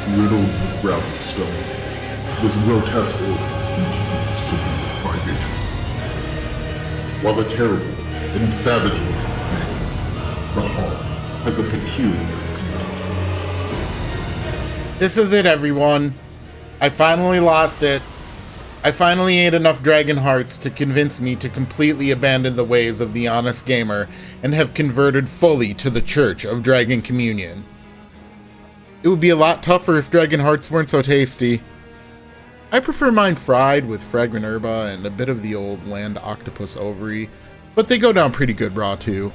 riddled with gravel stone, this grotesque orb continues to be the 5 inches. While a terrible and savage-looking thing, the heart has a peculiar beauty. This is it, everyone. I finally lost it. I finally ate enough dragon hearts to convince me to completely abandon the ways of the honest gamer and have converted fully to the Church of Dragon Communion. It would be a lot tougher if dragon hearts weren't so tasty. I prefer mine fried with fragrant herba and a bit of the old land octopus ovary, but they go down pretty good raw too.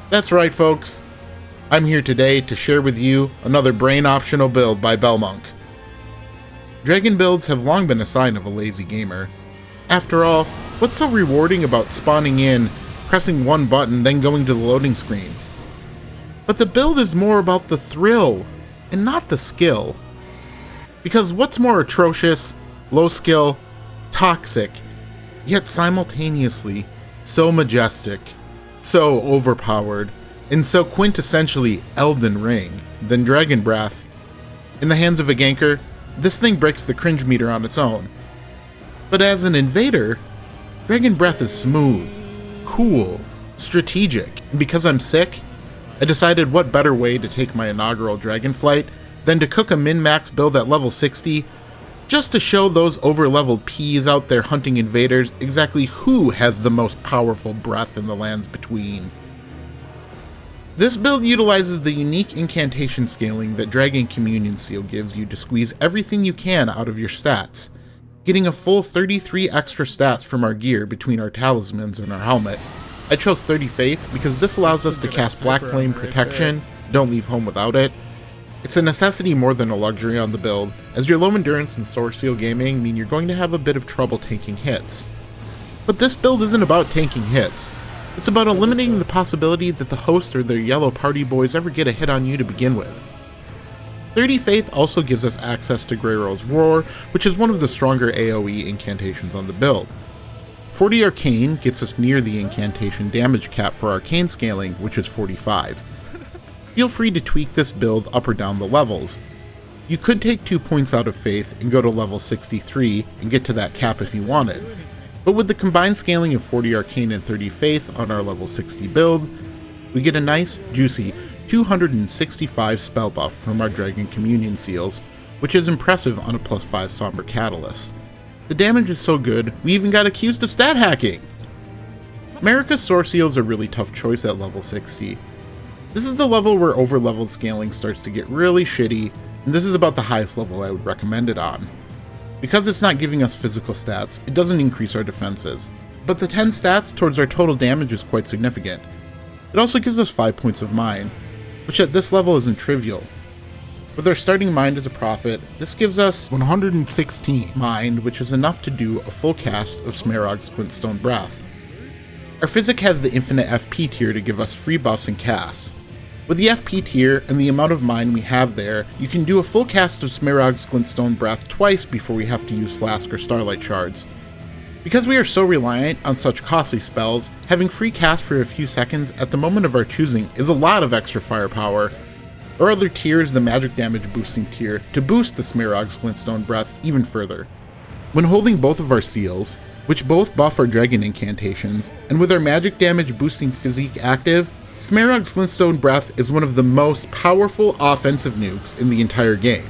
That's right, folks. I'm here today to share with you another brain-optional build by Belmonk. Dragon builds have long been a sign of a lazy gamer. After all, what's so rewarding about spawning in, pressing one button, then going to the loading screen? But the build is more about the thrill, and not the skill. Because what's more atrocious, low skill, toxic, yet simultaneously so majestic, so overpowered, and so quintessentially Elden Ring than Dragon Breath? In the hands of a ganker, this thing breaks the cringe meter on its own. But as an invader, Dragon Breath is smooth, cool, strategic, and because I'm sick, I decided what better way to take my inaugural Dragonflight than to cook a min-max build at level 60, just to show those over-leveled peas out there hunting invaders exactly who has the most powerful breath in the lands between. This build utilizes the unique incantation scaling that Dragon Communion Seal gives you to squeeze everything you can out of your stats, getting a full 33 extra stats from our gear between our talismans and our helmet. I chose 30 Faith because this allows us to cast Black Flame Protection, don't leave home without it. It's a necessity more than a luxury on the build, as your low endurance and Soreseal gaming mean you're going to have a bit of trouble tanking hits. But this build isn't about tanking hits. It's about eliminating the possibility that the host or their yellow party boys ever get a hit on you to begin with. 30 Faith also gives us access to Greyroll's Roar, which is one of the stronger AoE incantations on the build. 40 Arcane gets us near the incantation damage cap for Arcane scaling, which is 45. Feel free to tweak this build up or down the levels. You could take 2 points out of Faith and go to level 63 and get to that cap if you wanted. But with the combined scaling of 40 Arcane and 30 Faith on our level 60 build, we get a nice, juicy 265 spell buff from our Dragon Communion Seals, which is impressive on a +5 Somber Catalyst. The damage is so good, we even got accused of stat hacking! Marika's Soreseal is a really tough choice at level 60. This is the level where over-leveled scaling starts to get really shitty, and this is about the highest level I would recommend it on. Because it's not giving us physical stats, it doesn't increase our defenses, but the 10 stats towards our total damage is quite significant. It also gives us 5 points of mind, which at this level isn't trivial. With our starting mind as a prophet, this gives us 116 mind, which is enough to do a full cast of Smarag's Glinstone Breath. Our Physick has the infinite FP tier to give us free buffs and casts. With the FP tier and the amount of mind we have there, you can do a full cast of Smarag's Glinstone Breath twice before we have to use Flask or Starlight Shards. Because we are so reliant on such costly spells, having free cast for a few seconds at the moment of our choosing is a lot of extra firepower. Our other tier is the magic damage boosting tier to boost the Smarag's Glinstone Breath even further. When holding both of our seals, which both buff our dragon incantations, and with our magic damage boosting physique active, Smarag's Glinstone Breath is one of the most powerful offensive nukes in the entire game.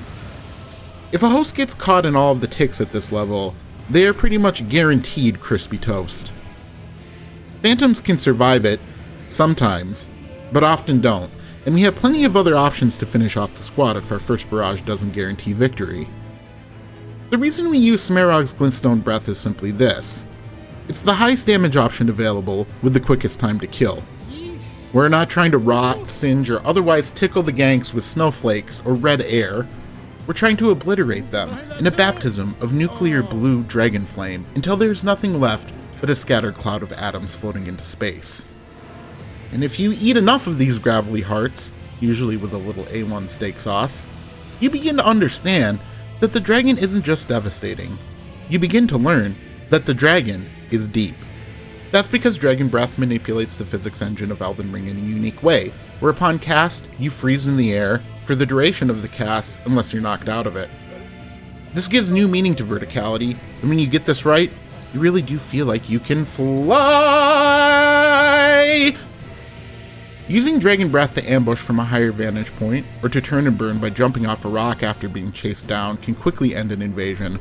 If a host gets caught in all of the ticks at this level, they are pretty much guaranteed crispy toast. Phantoms can survive it, sometimes, but often don't, and we have plenty of other options to finish off the squad if our first barrage doesn't guarantee victory. The reason we use Smarag's Glinstone Breath is simply this. It's the highest damage option available with the quickest time to kill. We're not trying to rot, singe, or otherwise tickle the ganks with snowflakes or red air. We're trying to obliterate them in a baptism of nuclear blue dragon flame until there's nothing left but a scattered cloud of atoms floating into space. And if you eat enough of these gravelly hearts, usually with a little A1 steak sauce, you begin to understand that the dragon isn't just devastating. You begin to learn that the dragon is deep. That's because Dragon Breath manipulates the physics engine of Elden Ring in a unique way, where upon cast, you freeze in the air, for the duration of the cast unless you're knocked out of it. This gives new meaning to verticality, and when you get this right, you really do feel like you can fly! Using Dragon Breath to ambush from a higher vantage point, or to turn and burn by jumping off a rock after being chased down can quickly end an invasion.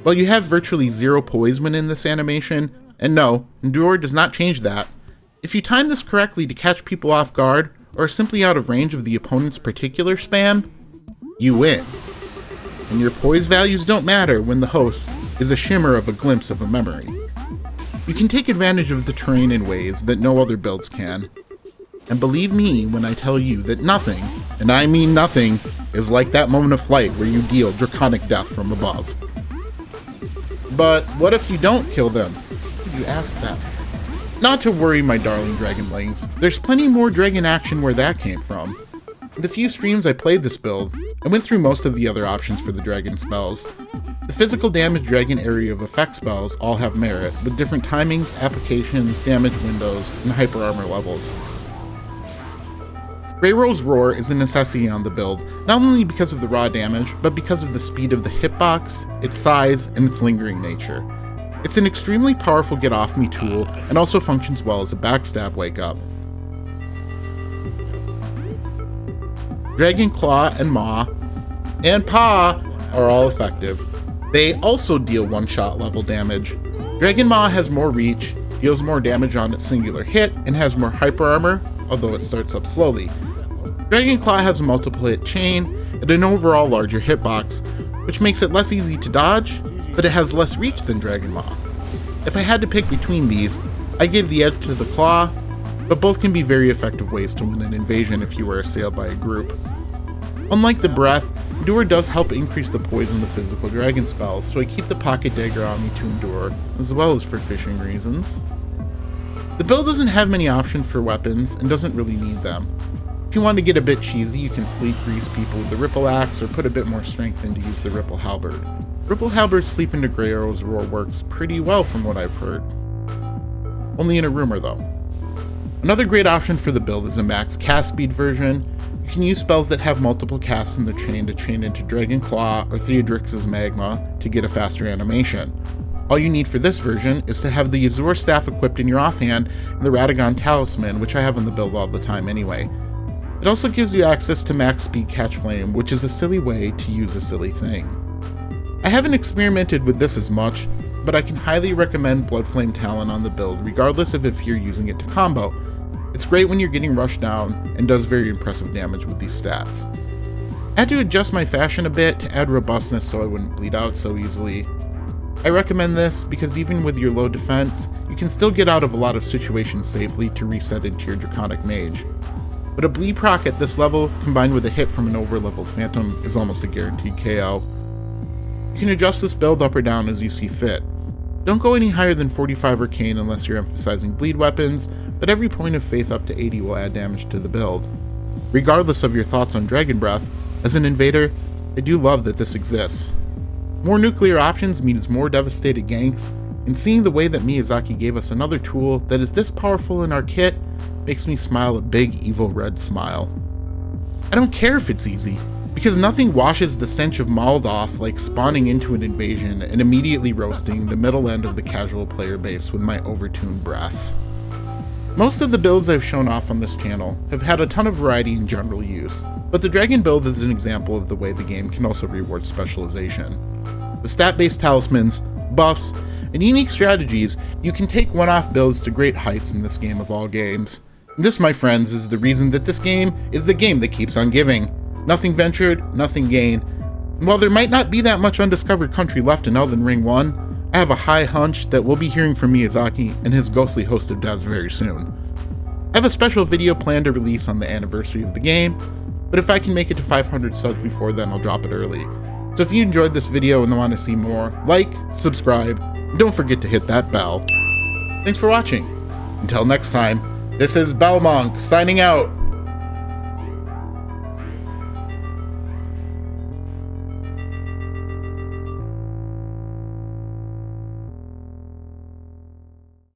While you have virtually zero poise when in this animation, and no, Endure does not change that, if you time this correctly to catch people off guard, or simply out of range of the opponent's particular spam, you win. And your poise values don't matter when the host is a shimmer of a glimpse of a memory. You can take advantage of the terrain in ways that no other builds can. And believe me when I tell you that nothing, and I mean nothing, is like that moment of flight where you deal draconic death from above. But what if you don't kill them? You ask that. Not to worry, my darling dragonlings, there's plenty more dragon action where that came from. In the few streams I played this build, I went through most of the other options for the dragon spells. The physical damage, dragon area of effect spells all have merit, with different timings, applications, damage windows, and hyper armor levels. Greyroll's Roar is a necessity on the build, not only because of the raw damage, but because of the speed of the hitbox, its size, and its lingering nature. It's an extremely powerful get-off-me tool, and also functions well as a backstab wake-up. Dragon Claw and Maw and Paw are all effective. They also deal one-shot level damage. Dragon Maw has more reach, deals more damage on its singular hit, and has more hyper armor, although it starts up slowly. Dragon Claw has a multiple hit chain and an overall larger hitbox, which makes it less easy to dodge, but it has less reach than Dragon Maw. If I had to pick between these, I give the edge to the Claw, but both can be very effective ways to win an invasion if you are assailed by a group. Unlike the Breath, Endure does help increase the poise in the physical dragon spells, so I keep the Pocket Dagger on me to Endure, as well as for fishing reasons. The build doesn't have many options for weapons, and doesn't really need them. If you want to get a bit cheesy, you can sleep grease people with the Ripple Axe, or put a bit more strength in to use the Ripple Halberd. Ripple Halberd sleep into Greyroll's Roar works pretty well from what I've heard. Only in a rumor though. Another great option for the build is a max cast speed version. You can use spells that have multiple casts in the chain to chain into Dragon Claw or Theodrix's Magma to get a faster animation. All you need for this version is to have the Azure Staff equipped in your offhand and the Radagon Talisman, which I have in the build all the time anyway. It also gives you access to max speed Catch Flame, which is a silly way to use a silly thing. I haven't experimented with this as much, but I can highly recommend Bloodflame Talon on the build regardless of if you're using it to combo. It's great when you're getting rushed down, and does very impressive damage with these stats. I had to adjust my fashion a bit to add robustness so I wouldn't bleed out so easily. I recommend this because even with your low defense, you can still get out of a lot of situations safely to reset into your Draconic Mage. But a bleed proc at this level, combined with a hit from an over-leveled Phantom, is almost a guaranteed KO. You can adjust this build up or down as you see fit. Don't go any higher than 45 Arcane unless you're emphasizing bleed weapons, but every point of faith up to 80 will add damage to the build. Regardless of your thoughts on Dragon Breath, as an Invader, I do love that this exists. More nuclear options means more devastated ganks, and seeing the way that Miyazaki gave us another tool that is this powerful in our kit makes me smile a big evil red smile. I don't care if it's easy, because nothing washes the stench of mauled off like spawning into an invasion and immediately roasting the middle end of the casual player base with my overtuned breath. Most of the builds I've shown off on this channel have had a ton of variety in general use, but the Dragon build is an example of the way the game can also reward specialization. With stat-based talismans, buffs, and unique strategies, you can take one-off builds to great heights in this game of all games. And this, my friends, is the reason that this game is the game that keeps on giving. Nothing ventured, nothing gained. And while there might not be that much undiscovered country left in Elden Ring 1, I have a high hunch that we'll be hearing from Miyazaki and his ghostly host of devs very soon. I have a special video planned to release on the anniversary of the game, but if I can make it to 500 subs before then, I'll drop it early. So if you enjoyed this video and want to see more, like, subscribe, and don't forget to hit that bell. Thanks for watching. Until next time, this is Belmonk signing out.